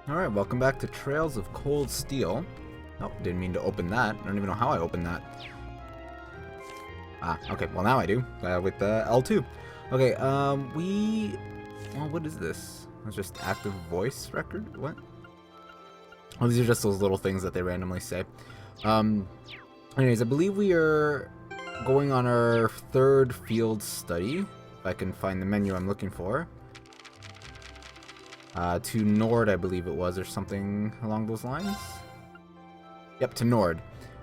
Alright, welcome back to Trails of Cold Steel. Oh, didn't mean to open that. I don't even know how I opened that. Ah, okay, well now I do, with L2. Okay, well, what is this? It's just active voice record? What? Oh, these are just those little things that they randomly say. Anyways, I believe we are going on our third field study, if I can find the menu I'm looking for. To Nord, I believe it was, or something along those lines. Yep, to Nord.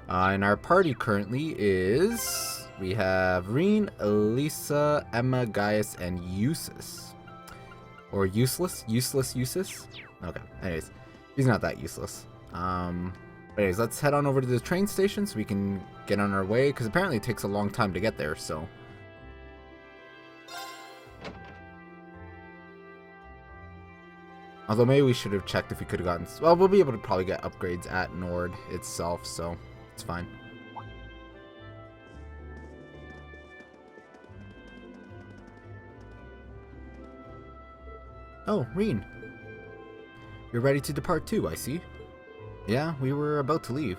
And our party currently is... we have Reen, Elisa, Emma, Gaius, and Eusis. Or useless? Useless Eusis? Okay, anyways. He's not that useless. Anyways, let's head on over to the train station so we can get on our way, because apparently it takes a long time to get there, so... Although maybe we should have checked if we could have gotten... Well, we'll be able to probably get upgrades at Nord itself, so it's fine. Oh, Reen. You're ready to depart too, I see. Yeah, we were about to leave.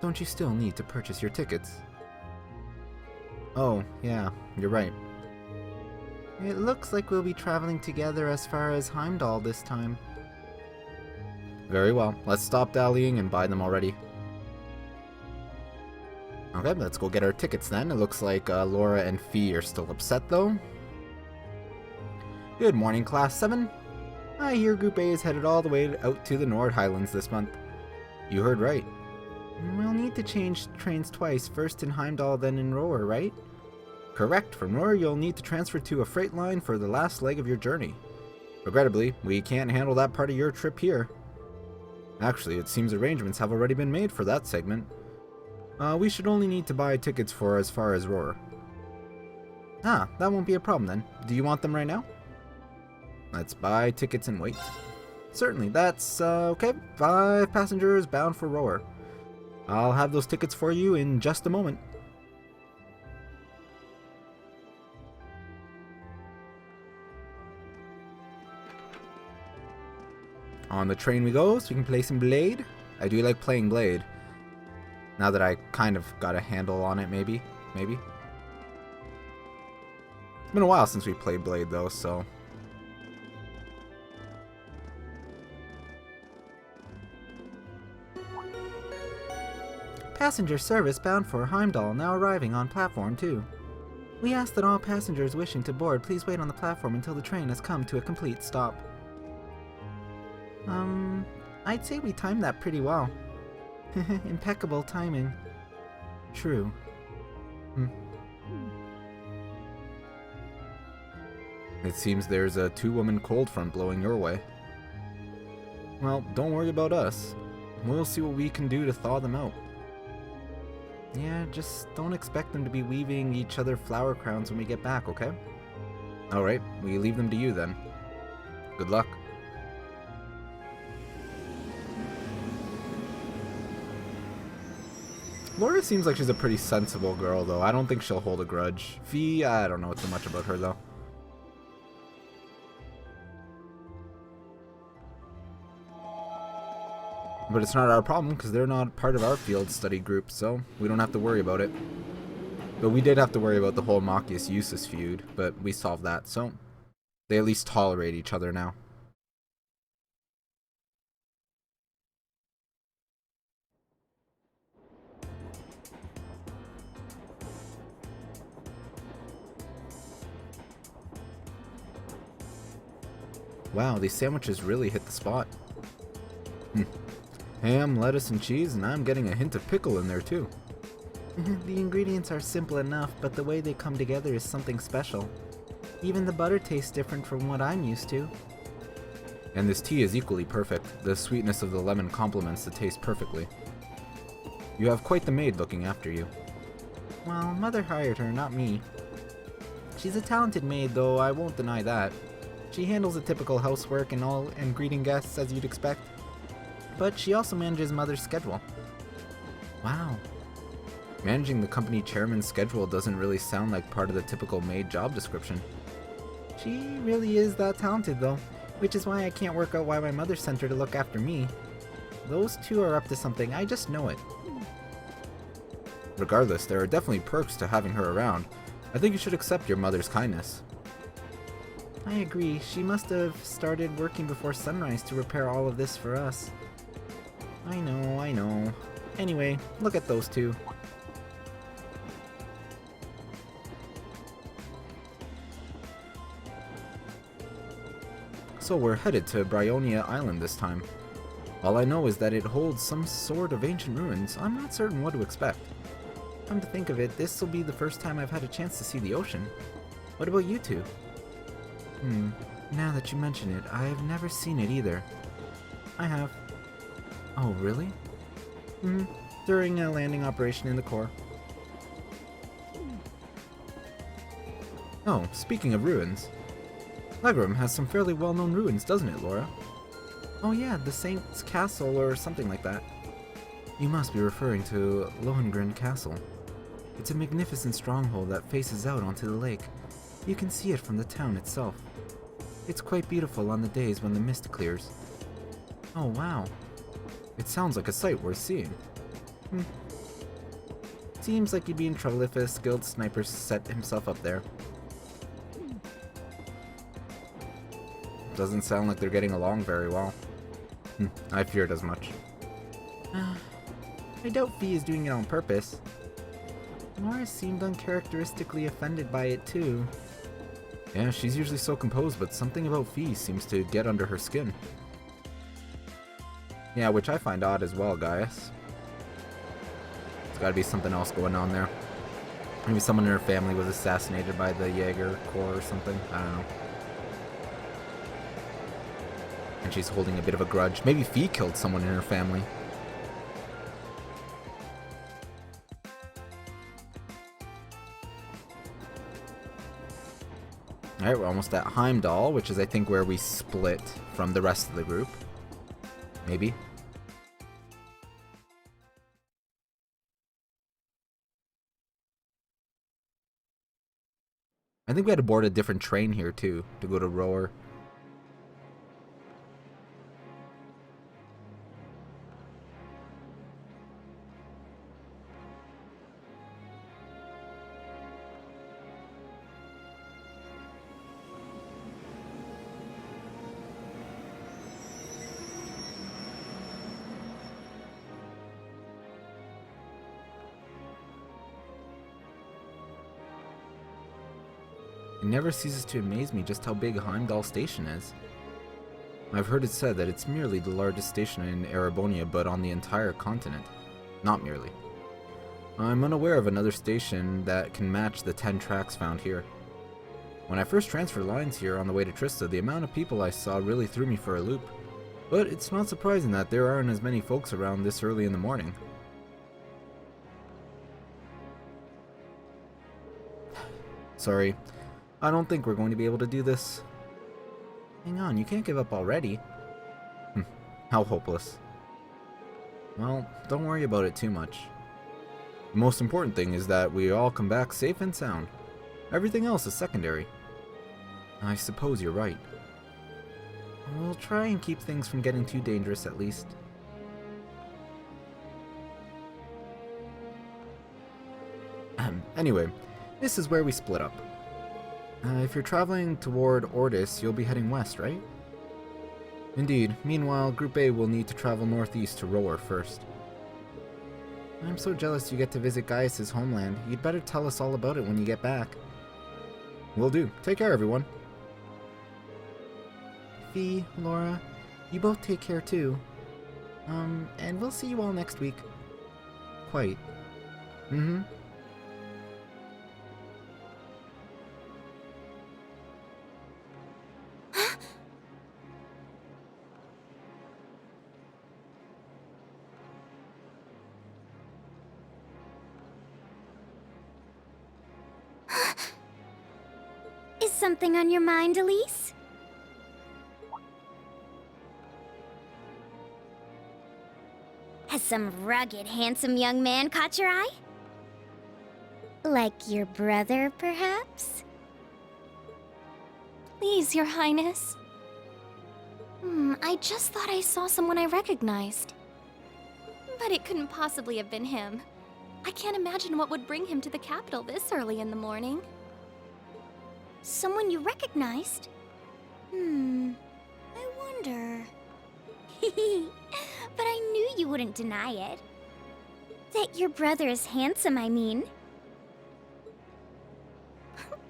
Don't you still need to purchase your tickets? Oh, yeah, you're right. It looks like we'll be traveling together as far as Heimdall this time. Very well, let's stop dallying and buy them already. Okay, let's go get our tickets then. It looks like Laura and Fee are still upset though. Good morning, Class 7. I hear Group A is headed all the way out to the Nord Highlands this month. You heard right. We'll need to change trains twice, first in Heimdall, then in Roer, right? Correct. From Roer, you'll need to transfer to a freight line for the last leg of your journey. Regrettably, we can't handle that part of your trip here. Actually, it seems arrangements have already been made for that segment. We should only need to buy tickets for as far as Roer. Ah, that won't be a problem then. Do you want them right now? Let's buy tickets and wait. Certainly, that's, okay. 5 passengers bound for Roer. I'll have those tickets for you in just a moment. On the train we go, so we can play some Blade. I do like playing Blade. Now that I kind of got a handle on it, maybe. It's been a while since we played Blade though, so... Passenger service bound for Heimdall now arriving on platform 2. We ask that all passengers wishing to board please wait on the platform until the train has come to a complete stop. I'd say we timed that pretty well. Impeccable timing. True. It seems there's a 2-woman cold front blowing your way. Well, don't worry about us. We'll see what we can do to thaw them out. Yeah, just don't expect them to be weaving each other flower crowns when we get back, okay? Alright, we leave them to you then. Good luck. Laura seems like she's a pretty sensible girl though. I don't think she'll hold a grudge. Fee, I don't know too much about her though. But it's not our problem, because they're not part of our field study group, so we don't have to worry about it. But we did have to worry about the whole Machias-Eusis feud, but we solved that, so they at least tolerate each other now. Wow, these sandwiches really hit the spot. Ham, lettuce, and cheese, and I'm getting a hint of pickle in there too. The ingredients are simple enough, but the way they come together is something special. Even the butter tastes different from what I'm used to. And this tea is equally perfect. The sweetness of the lemon complements the taste perfectly. You have quite the maid looking after you. Well, Mother hired her, not me. She's a talented maid, though I won't deny that. She handles the typical housework and greeting guests as you'd expect. But she also manages Mother's schedule. Wow. Managing the company chairman's schedule doesn't really sound like part of the typical maid job description. She really is that talented, though, which is why I can't work out why my mother sent her to look after me. Those two are up to something, I just know it. Regardless, there are definitely perks to having her around. I think you should accept your mother's kindness. I agree. She must have started working before sunrise to repair all of this for us. I know. Anyway, look at those two. So we're headed to Bryonia Island this time. All I know is that it holds some sort of ancient ruins. I'm not certain what to expect. Come to think of it, this will be the first time I've had a chance to see the ocean. What about you two? Now that you mention it, I've never seen it either. I have. Oh, really? During a landing operation in the core. Oh, speaking of ruins. Legram has some fairly well-known ruins, doesn't it, Laura? Oh yeah, the Saint's Castle or something like that. You must be referring to Lohengrin Castle. It's a magnificent stronghold that faces out onto the lake. You can see it from the town itself. It's quite beautiful on the days when the mist clears. Oh wow. It sounds like a sight worth seeing. Seems like you'd be in trouble if a skilled sniper set himself up there. Doesn't sound like they're getting along very well. I feared as much. I doubt Fee is doing it on purpose. Laura seemed uncharacteristically offended by it too. Yeah, she's usually so composed, but something about Fee seems to get under her skin. Yeah, which I find odd as well, guys. There's gotta be something else going on there. Maybe someone in her family was assassinated by the Jaeger Corps or something. I don't know. And she's holding a bit of a grudge. Maybe Fee killed someone in her family. Alright, we're almost at Heimdall, which is I think where we split from the rest of the group. Maybe. I think we had to board a different train here too, to go to Roer. It never ceases to amaze me just how big Heimdall Station is. I've heard it said that it's merely the largest station in Erebonia, but on the entire continent. Not merely. I'm unaware of another station that can match the 10 tracks found here. When I first transferred lines here on the way to Trista, the amount of people I saw really threw me for a loop. But it's not surprising that there aren't as many folks around this early in the morning. Sorry. I don't think we're going to be able to do this. Hang on, you can't give up already. How hopeless. Well, don't worry about it too much. The most important thing is that we all come back safe and sound. Everything else is secondary. I suppose you're right. We'll try and keep things from getting too dangerous at least. Anyway, this is where we split up. If you're traveling toward Ordis, you'll be heading west, right? Indeed. Meanwhile, Group A will need to travel northeast to Roer first. I'm so jealous you get to visit Gaius' homeland. You'd better tell us all about it when you get back. Will do. Take care, everyone. Fee, Laura, you both take care too. And we'll see you all next week. Quite. Is something on your mind, Elise? Has some rugged, handsome young man caught your eye? Like your brother, perhaps? Please, Your Highness. I just thought I saw someone I recognized. But it couldn't possibly have been him. I can't imagine what would bring him to the capital this early in the morning. Someone you recognized? I wonder. But I knew you wouldn't deny it. That your brother is handsome, I mean.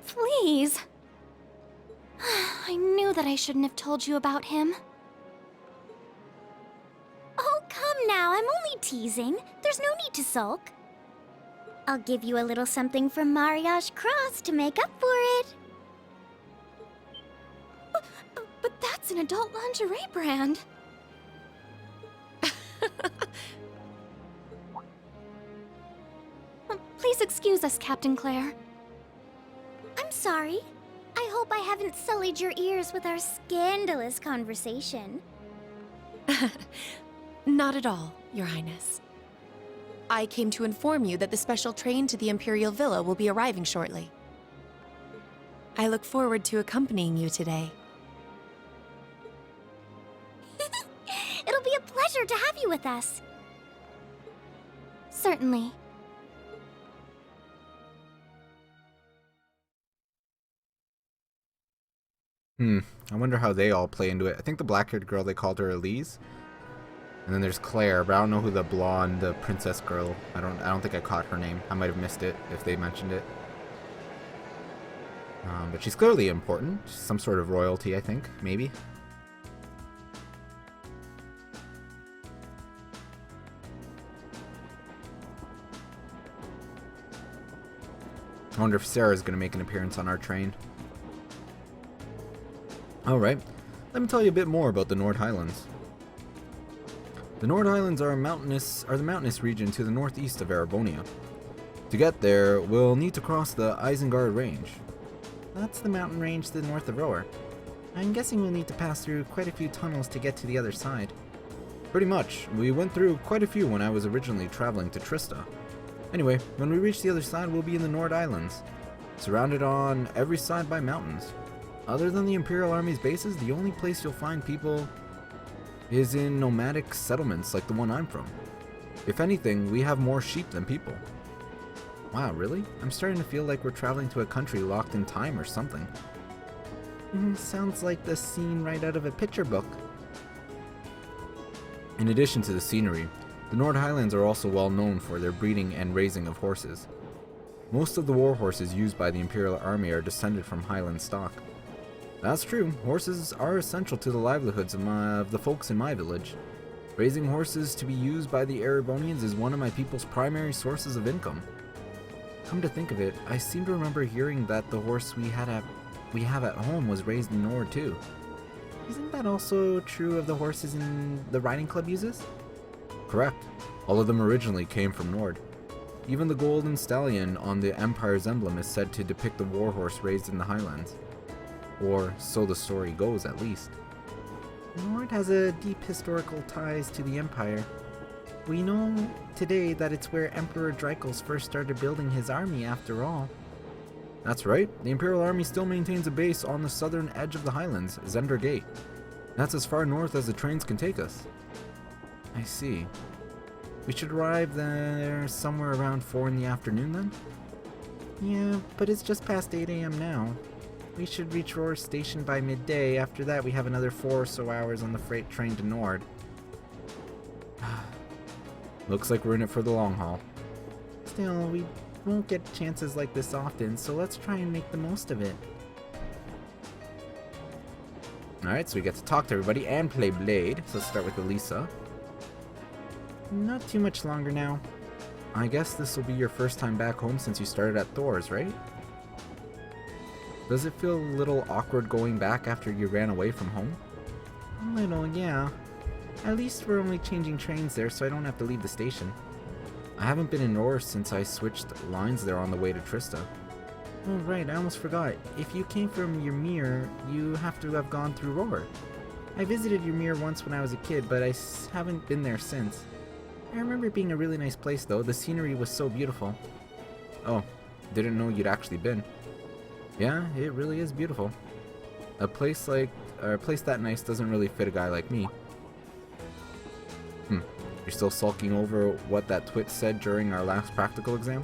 Please. I knew that I shouldn't have told you about him. Oh, come now, I'm only teasing. There's no need to sulk. I'll give you a little something from Mariage Cross to make up for it. But that's an adult lingerie brand. Please excuse us, Captain Claire. I'm sorry. I hope I haven't sullied your ears with our scandalous conversation. Not at all, Your Highness. I came to inform you that the special train to the Imperial Villa will be arriving shortly. I look forward to accompanying you today. It'll be a pleasure to have you with us. Certainly. I wonder how they all play into it. I think the black-haired girl, they called her Elise. And then there's Claire, but I don't know who the blonde, the princess girl. I don't think I caught her name. I might have missed it if they mentioned it. But she's clearly important. Some sort of royalty, I think, maybe. I wonder if Sarah's going to make an appearance on our train. Alright, let me tell you a bit more about the Nord Highlands. The Nord Highlands are the mountainous region to the northeast of Erebonia. To get there, we'll need to cross the Isengard Range. That's the mountain range to the north of Roer. I'm guessing we'll need to pass through quite a few tunnels to get to the other side. Pretty much. We went through quite a few when I was originally traveling to Trista. Anyway, when we reach the other side, we'll be in the Nord Islands, surrounded on every side by mountains. Other than the Imperial Army's bases, the only place you'll find people is in nomadic settlements like the one I'm from. If anything, we have more sheep than people. Wow, really? I'm starting to feel like we're traveling to a country locked in time or something. Sounds like the scene right out of a picture book. In addition to the scenery, the Nord Highlands are also well known for their breeding and raising of horses. Most of the war horses used by the Imperial Army are descended from Highland stock. That's true, horses are essential to the livelihoods of the folks in my village. Raising horses to be used by the Erebonians is one of my people's primary sources of income. Come to think of it, I seem to remember hearing that the horse we have at home was raised in Nord too. Isn't that also true of the horses in the riding club uses? Correct. All of them originally came from Nord. Even the golden stallion on the Empire's emblem is said to depict a warhorse raised in the Highlands. Or so the story goes, at least. Nord has a deep historical ties to the Empire. We know today that it's where Emperor Drykos first started building his army, after all. That's right, the Imperial Army still maintains a base on the southern edge of the Highlands, Zender Gate. That's as far north as the trains can take us. I see. We should arrive there somewhere around 4 in the afternoon then? Yeah, but it's just past 8 AM now. We should reach Roer Station by midday. After that, we have another 4 or so hours on the freight train to Nord. Looks like we're in it for the long haul. Still, we won't get chances like this often, so let's try and make the most of it. Alright, so we get to talk to everybody and play Blade. So let's start with Elisa. Not too much longer now. I guess this will be your first time back home since you started at Thor's, right? Does it feel a little awkward going back after you ran away from home? A little, yeah. At least we're only changing trains there, so I don't have to leave the station. I haven't been in Roer since I switched lines there on the way to Trista. Oh right, I almost forgot. If you came from Ymir, you have to have gone through Roer. I visited Ymir once when I was a kid, but I haven't been there since. I remember it being a really nice place though, the scenery was so beautiful. Oh, didn't know you'd actually been. Yeah, it really is beautiful. A place that nice doesn't really fit a guy like me. You're still sulking over what that twit said during our last practical exam?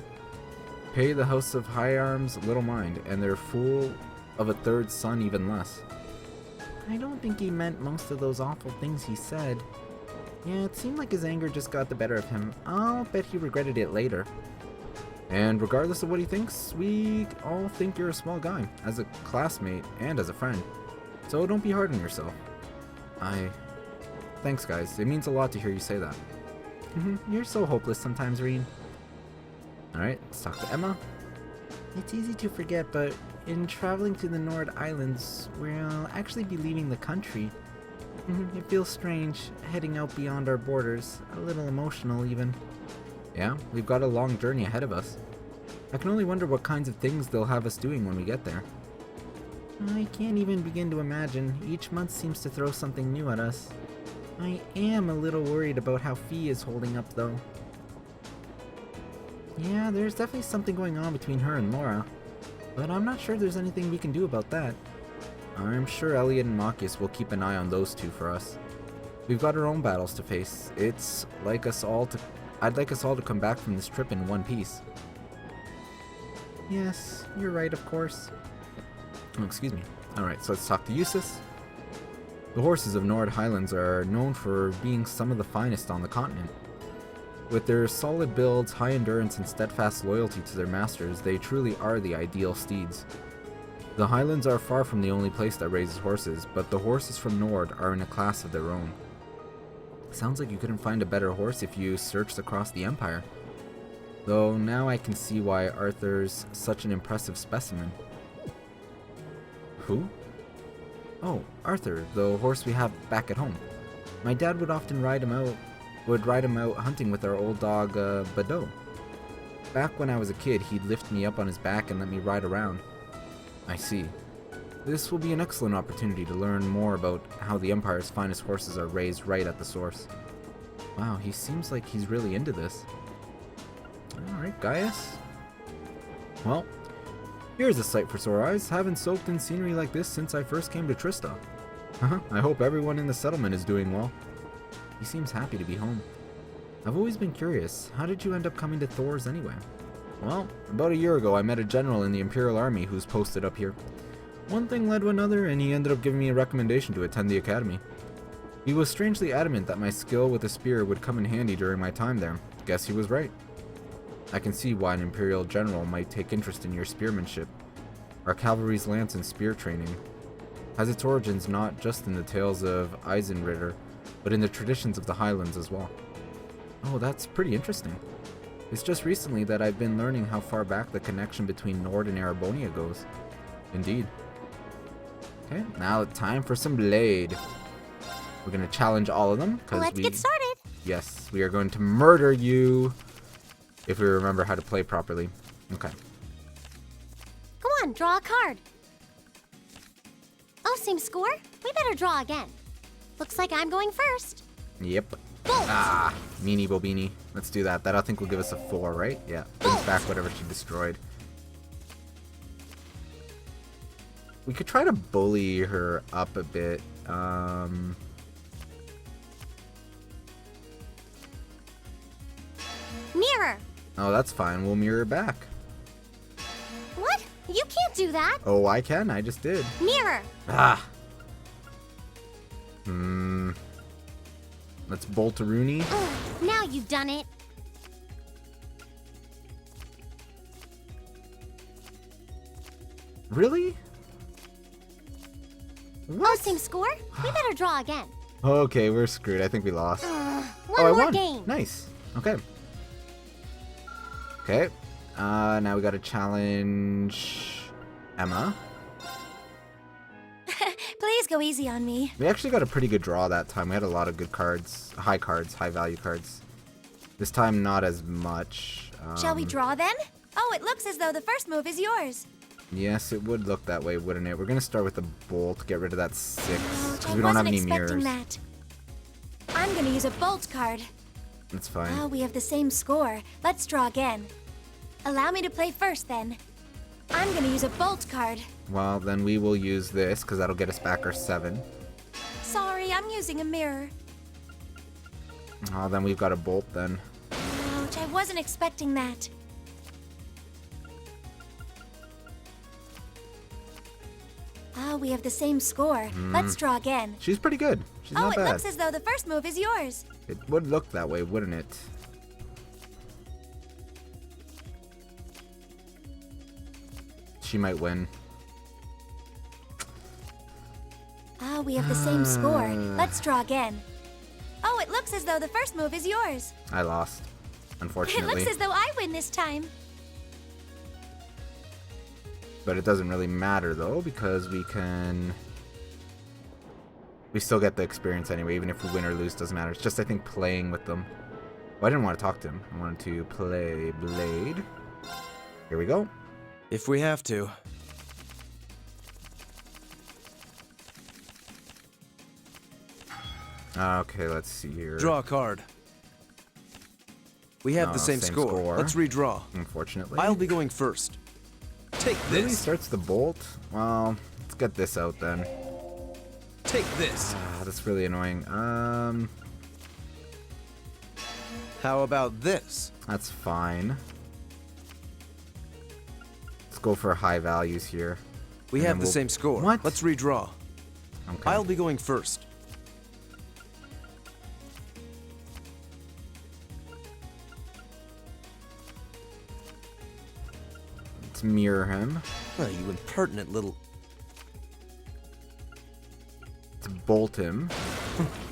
Pay the House of High Arms little mind, and their fool of a third son even less. I don't think he meant most of those awful things he said. Yeah, it seemed like his anger just got the better of him. I'll bet he regretted it later. And regardless of what he thinks, we all think you're a small guy, as a classmate and as a friend. So don't be hard on yourself. Thanks, guys. It means a lot to hear you say that. You're so hopeless sometimes, Reen. Alright, let's talk to Emma. It's easy to forget, but in traveling to the Nord Islands, we'll actually be leaving the country. It feels strange, heading out beyond our borders. A little emotional, even. Yeah, we've got a long journey ahead of us. I can only wonder what kinds of things they'll have us doing when we get there. I can't even begin to imagine. Each month seems to throw something new at us. I am a little worried about how Fee is holding up, though. Yeah, there's definitely something going on between her and Laura, but I'm not sure there's anything we can do about that. I'm sure Elliot and Marcus will keep an eye on those two for us. We've got our own battles to face. I'd like us all to come back from this trip in one piece. Yes, you're right, of course. Oh, excuse me. Alright, so let's talk to Eustace. The horses of Nord Highlands are known for being some of the finest on the continent. With their solid builds, high endurance, and steadfast loyalty to their masters, they truly are the ideal steeds. The Highlands are far from the only place that raises horses, but the horses from Nord are in a class of their own. Sounds like you couldn't find a better horse if you searched across the Empire. Though now I can see why Arthur's such an impressive specimen. Who? Oh, Arthur, the horse we have back at home. My dad would often ride him out hunting with our old dog, Badeau. Back when I was a kid, he'd lift me up on his back and let me ride around. I see. This will be an excellent opportunity to learn more about how the Empire's finest horses are raised right at the source. Wow, he seems like he's really into this. Alright, Gaius. Well, here's a sight for sore eyes. Haven't soaked in scenery like this since I first came to Trista. I hope everyone in the settlement is doing well. He seems happy to be home. I've always been curious, how did you end up coming to Thors anyway? Well, about a year ago I met a general in the Imperial Army who's posted up here. One thing led to another, and he ended up giving me a recommendation to attend the academy. He was strangely adamant that my skill with a spear would come in handy during my time there. Guess he was right. I can see why an Imperial general might take interest in your spearmanship. Our cavalry's lance and spear training has its origins not just in the tales of Eisenritter, but in the traditions of the Highlands as well. Oh, that's pretty interesting. It's just recently that I've been learning how far back the connection between Nord and Erebonia goes. Indeed. Okay, now time for some Blade. We're gonna challenge all of them, Let's get started. Yes, we are going to murder you if we remember how to play properly. Okay. Come on, draw a card. Oh, same score? We better draw again. Looks like I'm going first. Yep. Bolt. Ah, meanie bobini. Let's do that. That I think will give us a 4, right? Yeah. Brings back whatever she destroyed. We could try to bully her up a bit. Mirror. Oh, that's fine. We'll mirror back. What? You can't do that. Oh, I can. I just did. Mirror. Ah. Let's bolt a Rooney. Now you've done it. Really? Oh, What? same score? We better draw again. Okay, we're screwed. I think we lost. One I more won. game. Nice. Okay. Okay. Now we gotta challenge Emma. Please go easy on me. We actually got a pretty good draw that time. We had a lot of good cards, high value cards. This time, not as much. Shall we draw then? Oh, it looks as though the first move is yours. Yes, it would look that way, wouldn't it? We're gonna start with the bolt, get rid of that 6, because I we don't have wasn't any expecting mirrors. that. I'm gonna use a bolt card. That's fine. Oh, we have the same score. Let's draw again. Allow me to play first, then. I'm gonna use a Bolt card. Well, then we will use this, because that'll get us back our 7. Sorry, I'm using a mirror. Oh, then we've got a Bolt then. Ouch, I wasn't expecting that. Ah, we have the same score. Let's draw again. She's pretty good. She's Oh, not it bad. looks as though the first move is yours. It would look that way, wouldn't it? She might win. Ah, we have the same score. Let's draw again. Oh, it looks as though the first move is yours. I lost, It unfortunately. looks as though I win this time. But it doesn't really matter though, because we still get the experience anyway, even if we win or lose, doesn't matter. It's just, I think, playing with them. Well, I didn't want to talk to him. I wanted to play Blade. Here we go. If we have to. Okay, let's see here. Draw a card. We have Oh, the same same score. score. Let's redraw. Unfortunately. I'll be going first. Take Really this. starts the Bolt? Well, let's get this out then. Take this. That's really annoying. How about this? That's fine. Let's go for high values here. We And have then the we'll- same score. What? Let's redraw. Okay. I'll be going first. Let's mirror him. Oh, you impertinent little... Let's bolt him.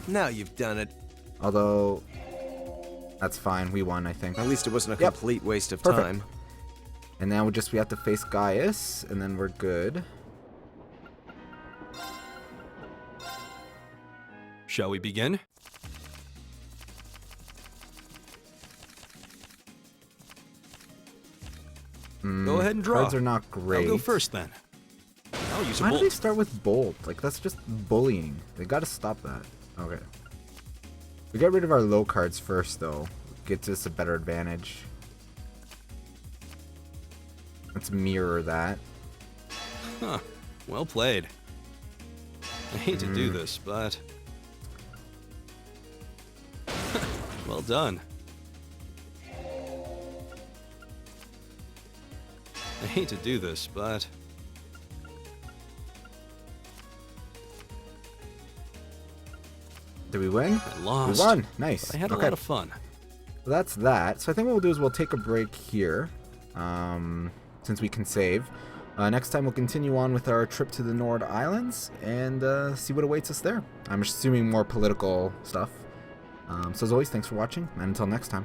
Now you've done it. Although, that's fine. We won, I think. At least it wasn't a Yep. complete waste of Perfect. time. And now we have to face Gaius, and then we're good. Shall we begin? Go ahead and draw. Cards are not great. I'll go first then. I'll use a Why do they bolt. start with Bolt? Like, that's just bullying. They gotta stop that. Okay. We get rid of our low cards first, though. Gets us a better advantage. Let's mirror that. Huh. Well played. I hate to do this, but... well done. I hate to do this, but... Did we win? I lost. We won. Nice. But I had a Okay. lot of fun. So that's that. So I think what we'll do is we'll take a break here, since we can save. Next time we'll continue on with our trip to the Nord Islands and see what awaits us there. I'm assuming more political stuff. So as always, thanks for watching, and until next time.